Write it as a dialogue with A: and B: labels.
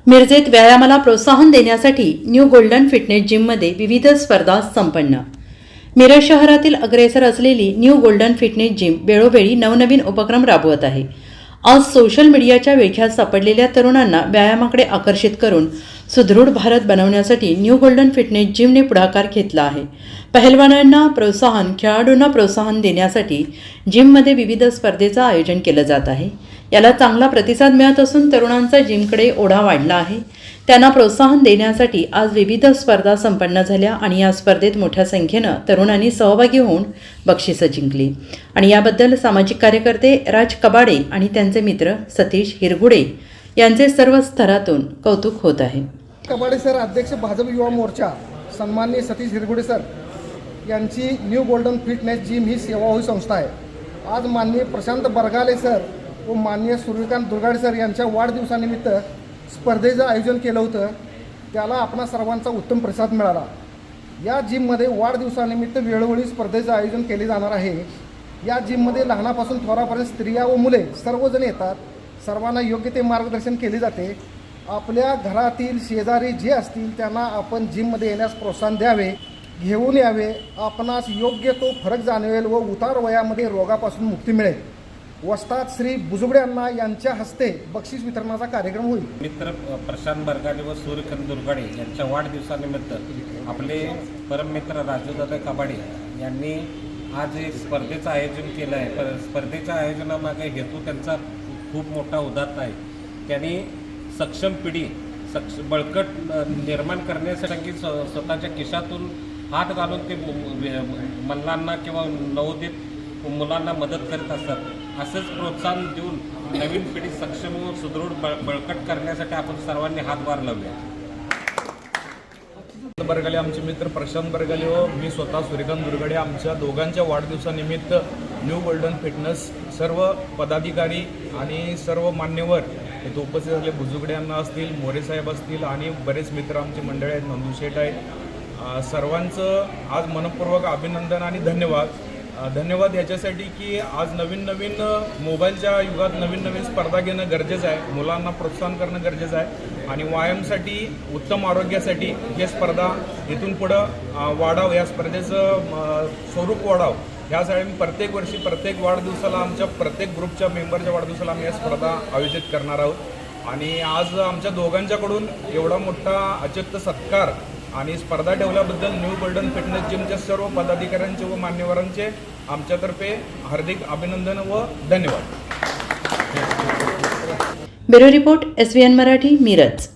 A: मिरजेत व्यायामाला प्रोत्साहन देण्यासाठी न्यू गोल्डन फिटनेस जिममध्ये विविध स्पर्धा संपन्न। मिरज शहरातील अग्रेसर असलेली न्यू गोल्डन फिटनेस जिम वेळोवेळी नवनवीन उपक्रम राबवत आहे। आज सोशल मीडियाच्या विळख्यात सापडलेल्या तरुणांना व्यायामाकडे आकर्षित करून सुदृढ भारत बनवण्यासाठी न्यू गोल्डन फिटनेस जिमने पुढाकार घेतला आहे। पहलवानांना प्रोत्साहन, खेळाडूंना प्रोत्साहन देण्यासाठी जिममध्ये विविध स्पर्धेचं आयोजन केलं जात आहे। याला चांगला प्रतिसाद मिळत असून तरुणांचा जिमकडे ओढा वाढला आहे। त्यांना प्रोत्साहन देण्यासाठी आज विविध स्पर्धा संपन्न झाल्या आणि या स्पर्धेत मोठ्या संख्येनं तरुणांनी सहभागी होऊन बक्षिसं जिंकली आणि याबद्दल सामाजिक कार्यकर्ते राज कबाडे आणि त्यांचे मित्र सतीश हिरगुडे यांचे सर्व स्तरातून कौतुक होत आहे।
B: कबाडे सर, अध्यक्ष भाजप युवा मोर्चा, सन्माननीय सतीश हिरगुडे सर यांची न्यू गोल्डन फिटनेस जिम ही सेवाभावी संस्था आहे। आज माननीय प्रशांत बरगाले सर व माननीय सूर्यकांत दुर्गाडे सर यांच्या वाढदिवसानिमित्त स्पर्धेचं आयोजन केलं होतं। त्याला आपणा सर्वांचा उत्तम प्रतिसाद मिळाला। या जिममध्ये वाढदिवसानिमित्त वेळोवेळी स्पर्धेचं आयोजन केले जाणार आहे। या जिममध्ये लहानापासून थोरापर्यंत स्त्रिया व मुले सर्वजण येतात। सर्वांना योग्य ते मार्गदर्शन केले जाते। आपल्या घरातील शेजारी जे असतील त्यांना आपण जिममध्ये येण्यास प्रोत्साहन द्यावे, घेऊन यावे। आपणास योग्य तो फरक जाणवेल व उतार वयामध्ये रोगापासून मुक्ती मिळेल। वस्ताद श्री बुजुगडे अण्णा यांच्या हस्ते बक्षीस वितरणाचा कार्यक्रम होईल।
C: मित्र प्रशांत बरगाले व सूर्यकांत दुर्गाडे यांच्या वाढदिवसानिमित्त आपले परममित्र राजूदादा कबाडे यांनी आज एक स्पर्धेचं आयोजन केलं आहे। स्पर्धेच्या आयोजनामागे हेतू त्यांचा खूप मोठा उदात्त आहे। त्यांनी सक्षम पिढी बळकट निर्माण करण्यासाठी स्वतःच्या खिशातून हात घालून ते मल्लांना किंवा नवोदित मुलांना मदत करत असतात। असंच प्रोत्साहन देऊन नवीन पिढी सक्षम व सुदृढ बळकट करण्यासाठी आपण सर्वांनी हातभार लावूया।
D: बरगाले आमचे मित्र प्रशांत बरगाले व मी स्वतः सूर्यकांत दुर्गाडे आमच्या दोघांच्या वाढदिवसानिमित्त न्यू गोल्डन फिटनेस सर्व पदाधिकारी आणि सर्व मान्यवर इथे उपस्थित झाले। बुजुगडे अण्णा असतील, मोरे साहेब असतील आणि बरेच मित्र आमची मंडळी आहेत, नंदुशेठ आहेत। सर्वांचं आज मनपूर्वक अभिनंदन आणि धन्यवाद याच्यासाठी की आज नवीन मोबाईलच्या युगात नवीन स्पर्धा घेणं गरजेचं आहे। मुलांना प्रोत्साहन करणं गरजेचं आहे आणि व्यायामासाठी, उत्तम आरोग्यासाठी हे स्पर्धा इथून पुढं वाढावं, या स्पर्धेचं स्वरूप वाढावं यासाठी मी प्रत्येक वर्षी प्रत्येक वाढदिवसाला आमच्या प्रत्येक ग्रुपच्या मेंबरच्या वाढदिवसाला आम्ही या स्पर्धा आयोजित करणार आहोत। आणि आज आमच्या दोघांच्याकडून एवढा मोठा अचिंत्य सत्कार आणि स्पर्धा ठेवल्याबद्दल न्यू गोल्डन फिटनेस जिमच्या सर्व पदाधिकाऱ्यांचे व मान्यवरांचे आमच्यातर्फे हार्दिक अभिनंदन व धन्यवाद।
A: Bureau report SVN Marathi, Miraj.